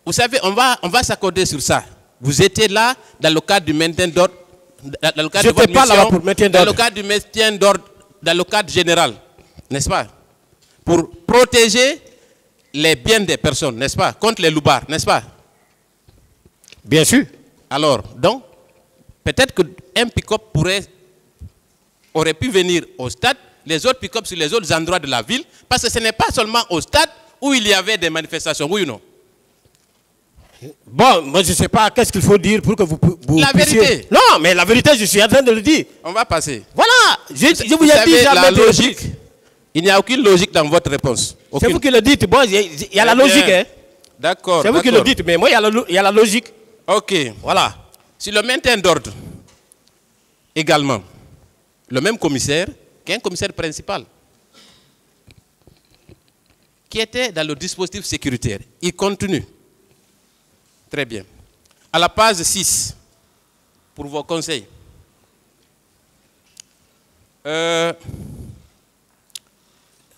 vous savez, on va s'accorder sur ça. Vous étiez là dans le cadre du maintien d'ordre, dans le cadre de votre mission, dans le cadre du maintien d'ordre, dans le cadre général, n'est-ce pas? Pour protéger les biens des personnes, n'est-ce pas? Contre les loupards, n'est-ce pas? Bien sûr. Alors, donc, peut-être qu'un pick-up aurait pu venir au stade, les autres pick-up sur les autres endroits de la ville, parce que ce n'est pas seulement au stade où il y avait des manifestations, oui ou non? Bon, moi je ne sais pas qu'est-ce qu'il faut dire pour que vous la puissiez... vérité. Non, mais la vérité, je suis en train de le dire. On va passer. Voilà, je vous ai dit la logique. Il n'y a aucune logique dans votre réponse. C'est vous qui le dites. Bon, il y a la logique. Hein. D'accord. C'est vous qui le dites, mais moi, il y a la logique. Ok. Voilà. Sur le maintien d'ordre, également, le même commissaire, qui est un commissaire principal, qui était dans le dispositif sécuritaire, il continue. Très bien. À la page 6, pour vos conseils.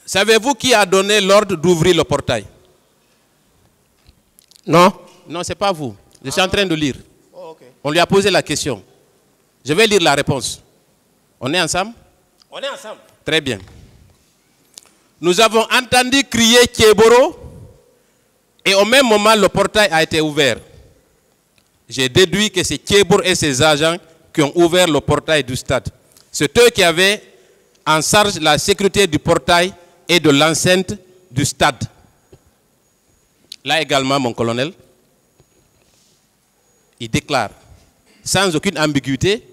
Savez-vous qui a donné l'ordre d'ouvrir le portail? Non. Non, ce n'est pas vous. Je suis en train de lire. Oh, okay. On lui a posé la question. Je vais lire la réponse. On est ensemble? On est ensemble. Très bien. Nous avons entendu crier Thieboro et au même moment, le portail a été ouvert. J'ai déduit que c'est Thieboro et ses agents qui ont ouvert le portail du stade. C'est eux qui avaient en charge la sécurité du portail et de l'enceinte du stade. Là également, mon colonel, il déclare, sans aucune ambiguïté,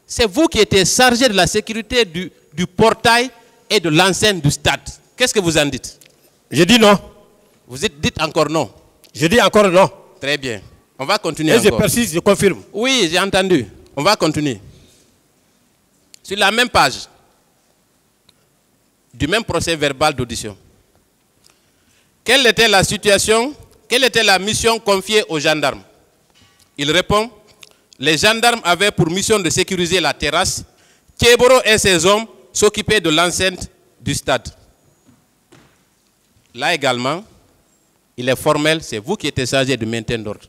c'est vous qui étiez chargé de la sécurité du portail et de l'enceinte du stade. Qu'est-ce que vous en dites? Je dis non. Vous dites encore non? Je dis encore non. Très bien. On va continuer et encore. Je persiste, je confirme. Oui, j'ai entendu. On va continuer. Sur la même page, du même procès verbal d'audition. Quelle était la situation, quelle était la mission confiée aux gendarmes? Il répond, les gendarmes avaient pour mission de sécuriser la terrasse. Thieboro et ses hommes s'occupaient de l'enceinte du stade. Là également, il est formel, c'est vous qui êtes chargé du maintien d'ordre.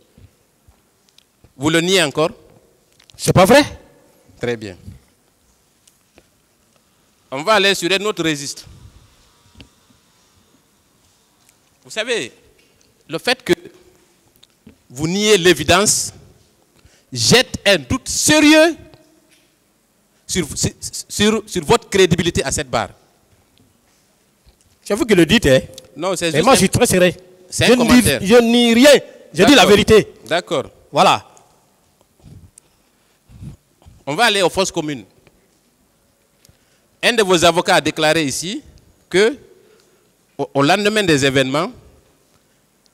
Vous le niez encore? C'est pas vrai? Très bien. On va aller sur un autre registre. Vous savez, le fait que vous niez l'évidence jette un doute sérieux sur votre crédibilité à cette barre. C'est vous qui le dites, hein? Non, c'est juste. Mais moi, je suis très sérieux. C'est un commentaire. Je nie rien. Je dis la vérité. D'accord. Voilà. On va aller aux fausses communes. Un de vos avocats a déclaré ici que, au lendemain des événements,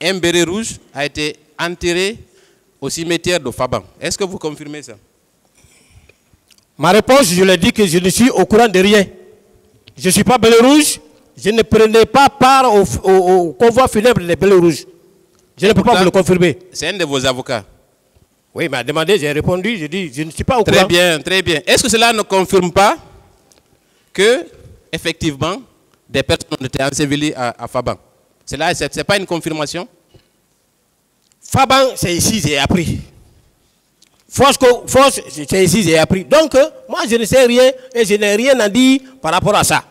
un béret rouge a été enterré au cimetière de Faban. Est-ce que vous confirmez ça? Ma réponse, je l'ai dit que je ne suis au courant de rien. Je ne suis pas béret rouge. Je ne prenais pas part au convoi funèbre des bérets rouges. Je ne peux pas vous le confirmer. C'est un de vos avocats. Oui, il m'a demandé, j'ai répondu, j'ai dit, je ne suis pas au courant. Très bien, très bien. Est-ce que cela ne confirme pas que, effectivement, des personnes ont été ensevelies à Faban? Ce n'est pas une confirmation? Faban, c'est ici, j'ai appris. Force, c'est ici, j'ai appris. Donc, moi, je ne sais rien et je n'ai rien à dire par rapport à ça.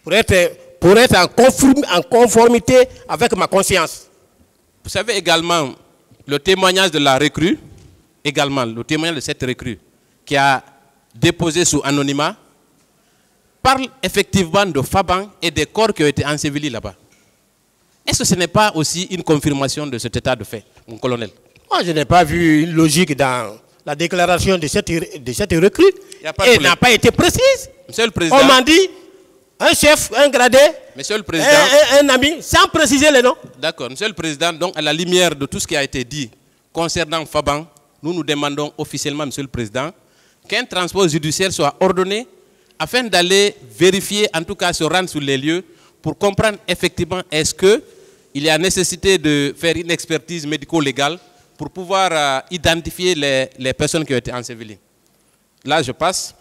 Pour être en conformité avec ma conscience. Vous savez également le témoignage de la recrue, également le témoignage de cette recrue qui a déposé sous anonymat, parle effectivement de Faban et des corps qui ont été ensevelis là-bas. Est-ce que ce n'est pas aussi une confirmation de cet état de fait, mon colonel? Moi, je n'ai pas vu une logique dans la déclaration de cette recrue. Et elle n'a pas été précise. Monsieur le Président. On m'a dit un chef, un gradé, Monsieur le Président, un ami, sans préciser les noms. D'accord. Monsieur le Président, donc à la lumière de tout ce qui a été dit concernant Faban, nous demandons officiellement, Monsieur le Président, qu'un transport judiciaire soit ordonné afin d'aller vérifier, en tout cas se rendre sur les lieux, pour comprendre effectivement est-ce qu'il y a nécessité de faire une expertise médico-légale pour pouvoir identifier les personnes qui ont été ensevelies. Là, je passe.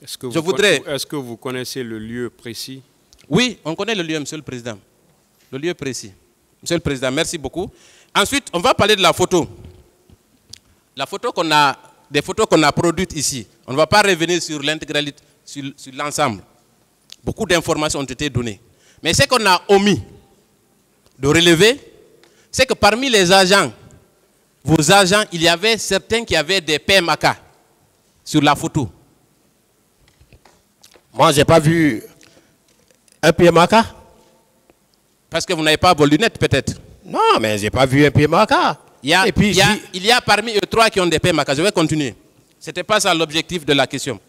Est-ce que vous connaissez le lieu précis? Oui, on connaît le lieu, Monsieur le Président. Le lieu précis. Monsieur le Président, merci beaucoup. Ensuite, on va parler de la photo. La photo des photos qu'on a produites ici. On ne va pas revenir sur l'intégralité, sur l'ensemble. Beaucoup d'informations ont été données. Mais ce qu'on a omis de relever, c'est que parmi les agents, vos agents, il y avait certains qui avaient des PMAK sur la photo. Moi, je n'ai pas vu un PMAK. Parce que vous n'avez pas vos lunettes, peut-être. Non, mais je n'ai pas vu un PMAK. Il y a parmi eux 3 qui ont des PMAK. Je vais continuer. Ce n'était pas ça l'objectif de la question.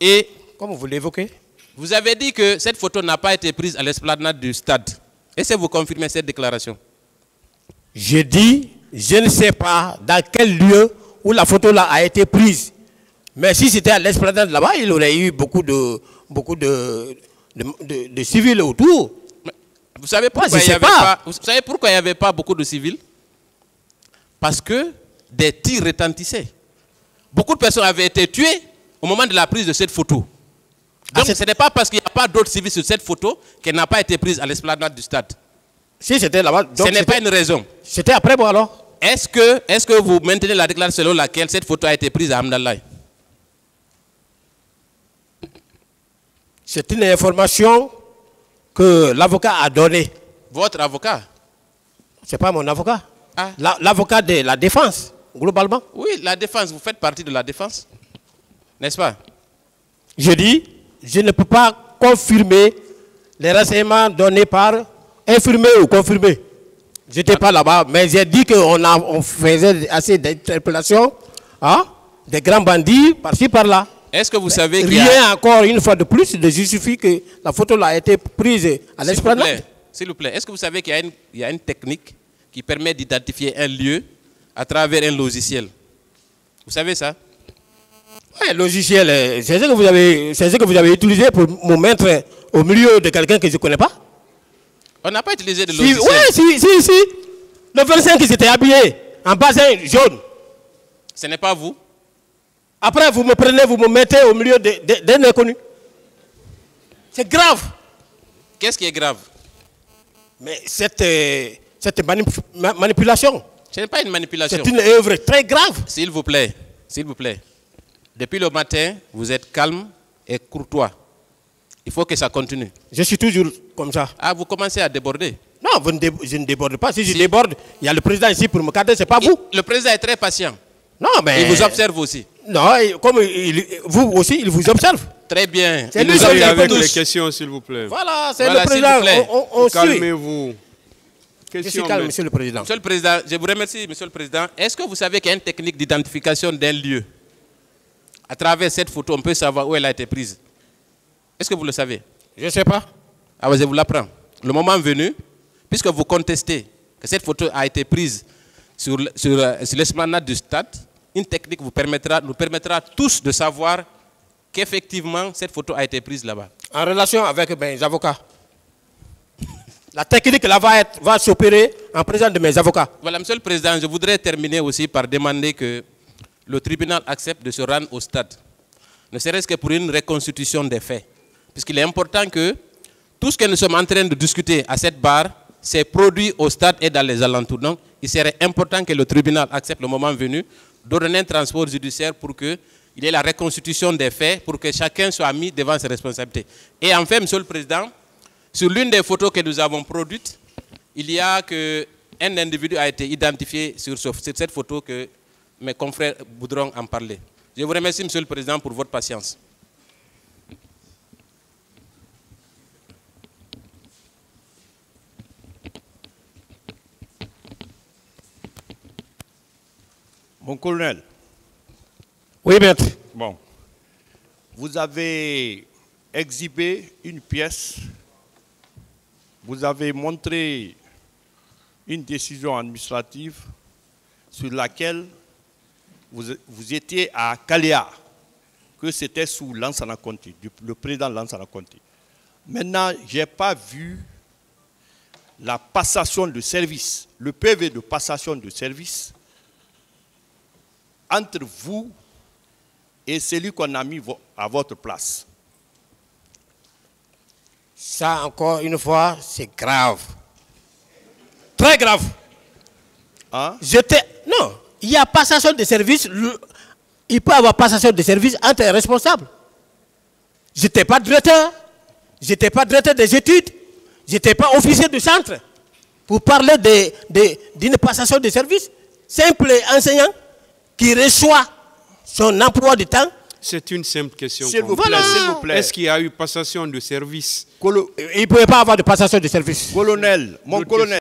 Et comment vous l'évoquez? Vous avez dit que cette photo n'a pas été prise à l'esplanade du stade. Est-ce que vous confirmez cette déclaration? Je dis, je ne sais pas dans quel lieu où la photo là a été prise. Mais si c'était à l'esplanade là-bas, il aurait eu beaucoup de civils autour. Vous savez pourquoi il n'y avait pas beaucoup de civils? Parce que des tirs retentissaient. Beaucoup de personnes avaient été tuées au moment de la prise de cette photo. Donc ce n'est pas parce qu'il n'y a pas d'autres civils sur cette photo qu'elle n'a pas été prise à l'esplanade du stade. Si c'était là-bas, ce n'est pas une raison. C'était après moi alors? Est-ce que vous maintenez la déclaration selon laquelle cette photo a été prise à Hamdallah? C'est une information que l'avocat a donnée. Votre avocat? Ce n'est pas mon avocat. Ah. L'avocat de la défense, globalement. Oui, la défense, vous faites partie de la défense, n'est-ce pas? Je dis, je ne peux pas confirmer les renseignements donnés par infirmé ou confirmé. Je n'étais pas là-bas, mais j'ai dit qu'on faisait assez d'interpellations, hein, des grands bandits par-ci, par-là. Est-ce que vous savez qu'il rien encore une fois de plus ne justifie que la photo là a été prise à l'esplanade? S'il vous plaît, est-ce que vous savez qu'il y a une technique qui permet d'identifier un lieu à travers un logiciel? Vous savez ça? Oui, logiciel, c'est ce que vous avez utilisé pour me mettre au milieu de quelqu'un que je ne connais pas? On n'a pas utilisé de logiciel. Oui, si. Le 25 qui s'était habillé en bassin jaune. Ce n'est pas vous? Après, vous me prenez, vous me mettez au milieu d'un inconnu. C'est grave. Qu'est-ce qui est grave? Mais cette manipulation. Ce n'est pas une manipulation. C'est une œuvre très grave. S'il vous plaît. Depuis le matin, vous êtes calme et courtois. Il faut que ça continue. Je suis toujours comme ça. Ah, vous commencez à déborder? Non, je ne déborde pas. Si je déborde, il y a le président ici pour me cadrer, ce n'est pas vous. Le président est très patient. Non, mais... Il vous observe aussi. Non, comme vous aussi, il vous observe. Très bien. Il nous observe avec les questions, s'il vous plaît. Voilà, c'est le président. On calmez-vous. Je suis calme, monsieur le président. Monsieur le président, je vous remercie, monsieur le président. Est-ce que vous savez qu'il y a une technique d'identification d'un lieu? À travers cette photo, on peut savoir où elle a été prise. Est-ce que vous le savez? Je ne sais pas. Ah oui, je vous l'apprends. Le moment venu, puisque vous contestez que cette photo a été prise sur l'esplanade du stade, une technique nous permettra tous de savoir qu'effectivement cette photo a été prise là-bas. En relation avec mes avocats. La technique là va s'opérer en présence de mes avocats. Voilà, monsieur le président, je voudrais terminer aussi par demander que le tribunal accepte de se rendre au stade, ne serait-ce que pour une reconstitution des faits. Puisqu'il est important que tout ce que nous sommes en train de discuter à cette barre, c'est produit au stade et dans les alentours. Donc, il serait important que le tribunal accepte le moment venu d'ordonner un transport judiciaire pour qu'il y ait la reconstitution des faits, pour que chacun soit mis devant ses responsabilités. Et enfin, monsieur le président, sur l'une des photos que nous avons produites, il y a qu'un individu a été identifié sur cette photo que mes confrères voudront en parler. Je vous remercie, monsieur le président, pour votre patience. Mon colonel. Oui, maître. Bon. Vous avez exhibé une pièce. Vous avez montré une décision administrative sur laquelle vous étiez à Kaléa, que c'était sous Lansana Conté, le président Lansana Conté. Maintenant, je n'ai pas vu la passation de service, le PV de passation de service entre vous et celui qu'on a mis à votre place. Ça, encore une fois, c'est grave. très grave. Hein? Non, il y a passation de service. Il peut y avoir passation de service entre les responsables. Je n'étais pas directeur. Je n'étais pas directeur des études. Je n'étais pas officier de centre. Pour parler d'une passation de service. Simple enseignant qui reçoit son emploi du temps. C'est une simple question. S'il vous plaît, s'il vous plaît. Est-ce qu'il y a eu passation de service? Il ne pouvait pas avoir de passation de service. Colonel, mon colonel.